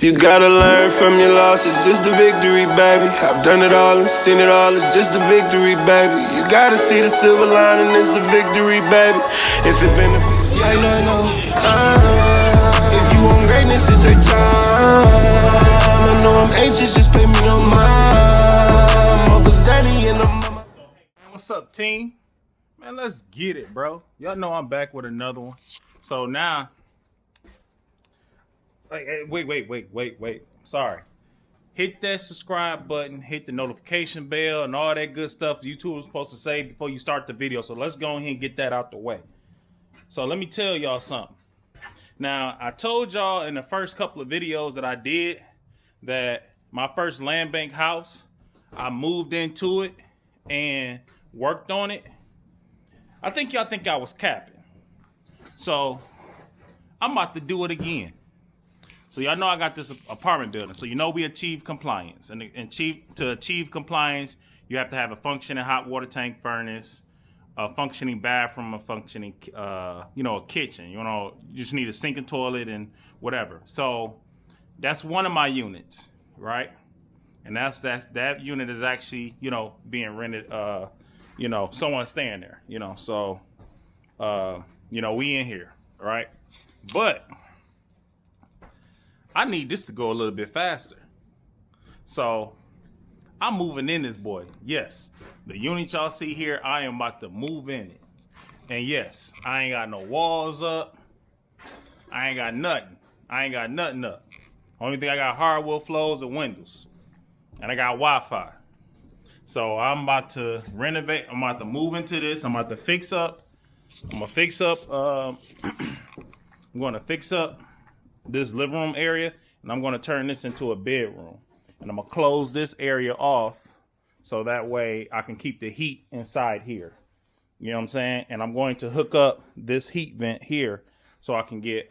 You gotta learn from your loss, it's just a victory, baby. I've done it all and seen it all, it's just a victory, baby. You gotta see the silver lining, it's a victory, baby. If it benefits, yeah, I know. If you want greatness, it take time. I know I'm anxious, just pay me no mind. I'm over Zaddy and I'm... What's up, team? Man, let's get it, bro. Y'all know I'm back with another one. So now, wait. Sorry. Hit that subscribe button, hit the notification bell, and all that good stuff YouTube is supposed to say before you start the video. So let's go ahead and get that out the way. So let me tell y'all something. Now, I told y'all in the first couple of videos that I did that my first land bank house, I moved into it and worked on it. I think y'all think I was capping. So I'm about to do it again. So y'all know I got this apartment building. So you know we achieve compliance. And to achieve compliance, you have to have a functioning hot water tank furnace, a functioning bathroom, a functioning, a kitchen. You just need a sink and toilet and whatever. So that's one of my units, right? And that unit is actually, being rented, someone's staying there, So, we in here, right? But I need this to go a little bit faster. So I'm moving in this boy. Yes, the unit y'all see here, I am about to move in it. And yes, I ain't got no walls up. I ain't got nothing up. Only thing I got hardwood floors and windows. And I got Wi-Fi. So I'm about to renovate. I'm about to move into this. I'm about to fix up. I'm going to fix up this living room area, and I'm going to turn this into a bedroom. And I'm going to close this area off so that way I can keep the heat inside here. You know what I'm saying? And I'm going to hook up this heat vent here so I can get heat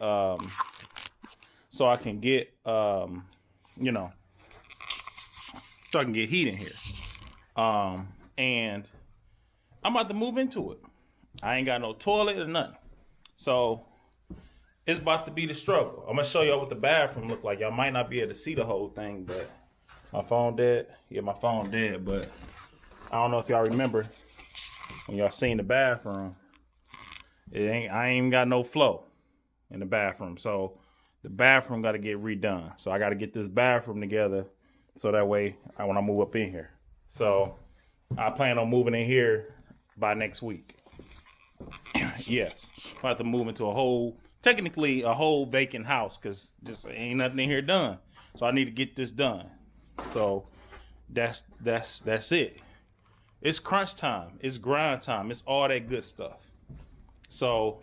in here. And I'm about to move into it. I ain't got no toilet or nothing. So it's about to be the struggle. I'm gonna show y'all what the bathroom look like. Y'all might not be able to see the whole thing, but my phone dead. Yeah, my phone dead, but I don't know if y'all remember when y'all seen the bathroom. I ain't even got no flow in the bathroom. So the bathroom got to get redone. So I got to get this bathroom together so that way when I move up in here. So I plan on moving in here by next week. Yes, I have to move into technically a whole vacant house because just ain't nothing in here done. So I need to get this done. So that's it. It's crunch time. It's grind time. It's all that good stuff. So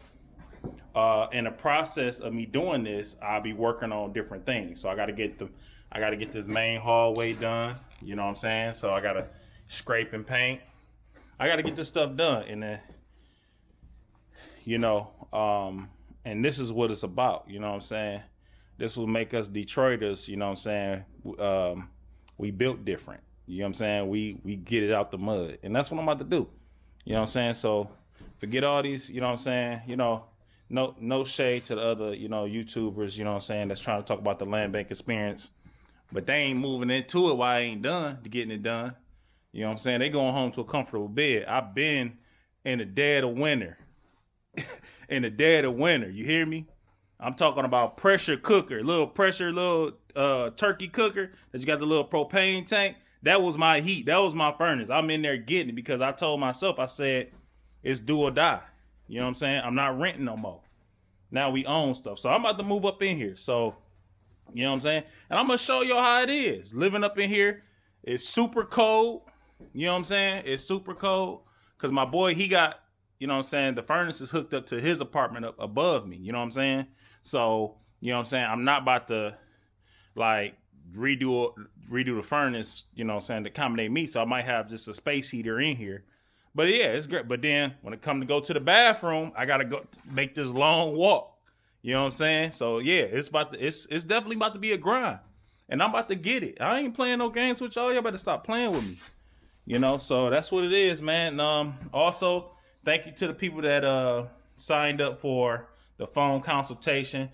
in the process of me doing this, I'll be working on different things. So I got to get this main hallway done. You know what I'm saying? So I got to scrape and paint. I got to get this stuff done. And then, and this is what it's about. You know what I'm saying? This will make us Detroiters. You know what I'm saying? We built different. You know what I'm saying? We get it out the mud. And that's what I'm about to do. You know what I'm saying? So forget all these, you know what I'm saying? No shade to the other, YouTubers, you know what I'm saying, that's trying to talk about the land bank experience. But they ain't moving into it while I ain't done to getting it done. You know what I'm saying? They going home to a comfortable bed. I've been in the dead of winter. You hear me? I'm talking about pressure cooker, little turkey cooker that you got the little propane tank. That was my heat. That was my furnace. I'm in there getting it because I told myself, I said, it's do or die. You know what I'm saying? I'm not renting no more. Now we own stuff. So I'm about to move up in here. So, you know what I'm saying? And I'm going to show y'all how it is. Living up in here is super cold. You know what I'm saying? It's super cold. Because my boy, he got, you know what I'm saying, the furnace is hooked up to his apartment up above me. You know what I'm saying? So, you know what I'm saying? I'm not about to, redo the furnace, you know what I'm saying, to accommodate me. So I might have just a space heater in here. But yeah, it's great. But then when it comes to go to the bathroom, I got to go make this long walk. You know what I'm saying? So yeah, it's definitely about to be a grind. And I'm about to get it. I ain't playing no games with y'all. Y'all better stop playing with me. So that's what it is, man. Also, thank you to the people that signed up for the phone consultation.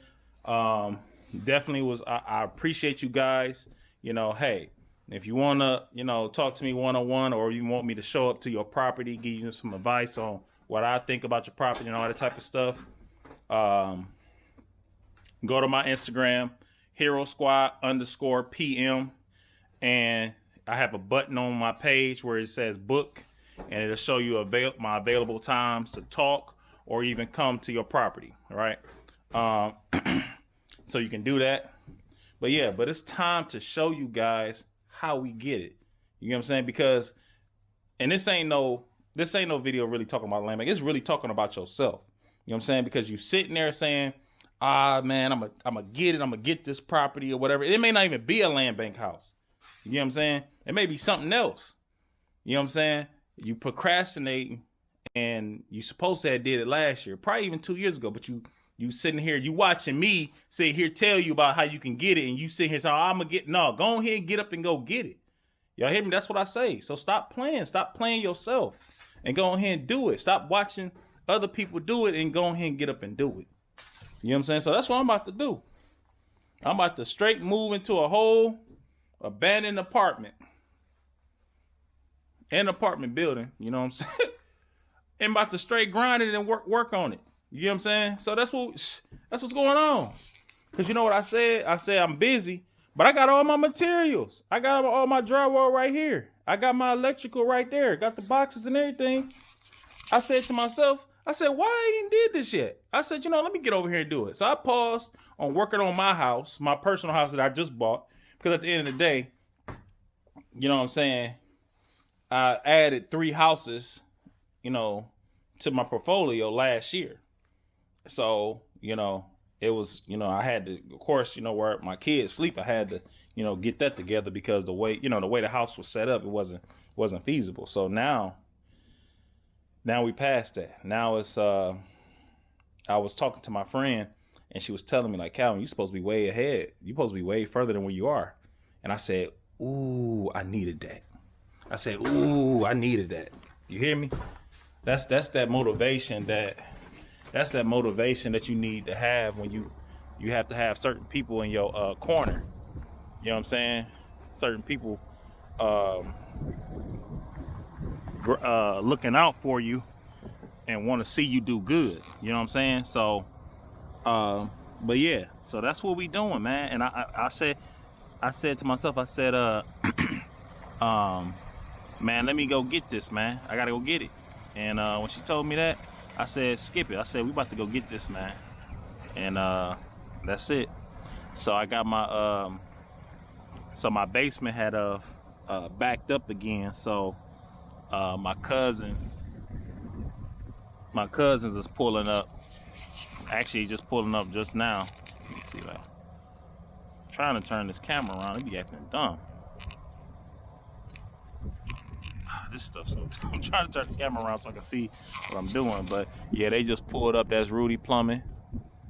definitely was. I appreciate you guys. You know, hey, if you wanna, you know, talk to me one-on-one, or you want me to show up to your property, give you some advice on what I think about your property and all that type of stuff, go to my Instagram, HeroSquad_PM, and I have a button on my page where it says book, and it'll show you my available times to talk or even come to your property. All right. So you can do that. But yeah, but it's time to show you guys how we get it. You know what I'm saying? Because, and this ain't no video really talking about land bank. It's really talking about yourself. You know what I'm saying? Because you sitting there saying, man, I'm gonna get it. I'm gonna get this property or whatever. It may not even be a land bank house. You know what I'm saying? It may be something else. You know what I'm saying? You procrastinating, and you supposed to have did it last year, probably even 2 years ago, but you sitting here, you watching me sit here tell you about how you can get it, and you sit here saying, I'm gonna get, no, go ahead and get up and go get it. Y'all hear me? That's what I say. So stop playing yourself and go ahead and do it. Stop watching other people do it and go ahead and get up and do it. You know what I'm saying? So that's what I'm about to do. I'm about to straight move into a whole abandoned apartment. An apartment building, you know what I'm saying? And about to straight grind it and work on it. You know what I'm saying? So that's what's going on. Cause you know what I said? I said I'm busy, but I got all my materials. I got all my drywall right here. I got my electrical right there. Got the boxes and everything. I said to myself, I said, why I ain't did this yet? I said, let me get over here and do it. So I paused on working on my house, my personal house that I just bought. Because at the end of the day, you know what I'm saying, I added 3 houses, to my portfolio last year. So, it was, I had to, of course, where my kids sleep, I had to, get that together because the way the house was set up, it wasn't feasible. So now we passed that. Now it's, I was talking to my friend and she was telling me like, Calvin, you're supposed to be way ahead. You're supposed to be way further than where you are. And I said, ooh, I needed that. You hear me? That's that motivation that's that motivation that you need to have when you have to have certain people in your corner. You know what I'm saying? Certain people looking out for you and want to see you do good. You know what I'm saying? So, but yeah, so that's what we doing, man. And I said to myself, I said, man, let me go get this, man. I gotta go get it. And when she told me that, I said, skip it. I said, we about to go get this, man. And that's it. So I got my my basement had backed up again. So my cousins is pulling up. Actually, just pulling up just now. Let me see that. I'm trying to turn this camera around. It be acting dumb. This stuff, so I'm trying to turn the camera around so I can see what I'm doing. But yeah, they just pulled up. That's Rudy Plumbing,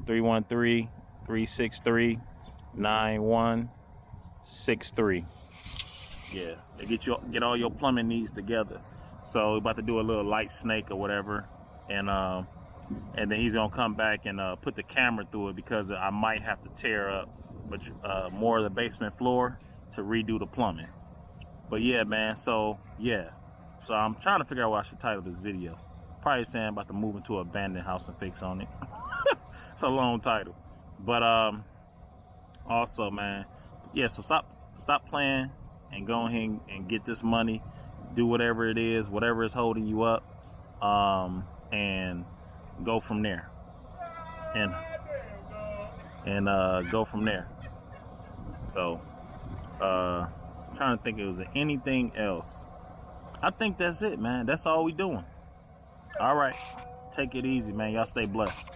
313-363-9163. Yeah, they get all your plumbing needs together. So we're about to do a little light snake or whatever, and then he's gonna come back and put the camera through it because I might have to tear up more of the basement floor to redo the plumbing. But yeah, man. So yeah. So I'm trying to figure out what I should title this video. Probably saying about to move into an abandoned house and fix on it. It's a long title. But also, man, yeah, so stop playing and go ahead and get this money. Do whatever it is, whatever is holding you up, and go from there. And go from there. So I'm trying to think if there was anything else. I think that's it, man. That's all we doing. All right. Take it easy, man. Y'all stay blessed.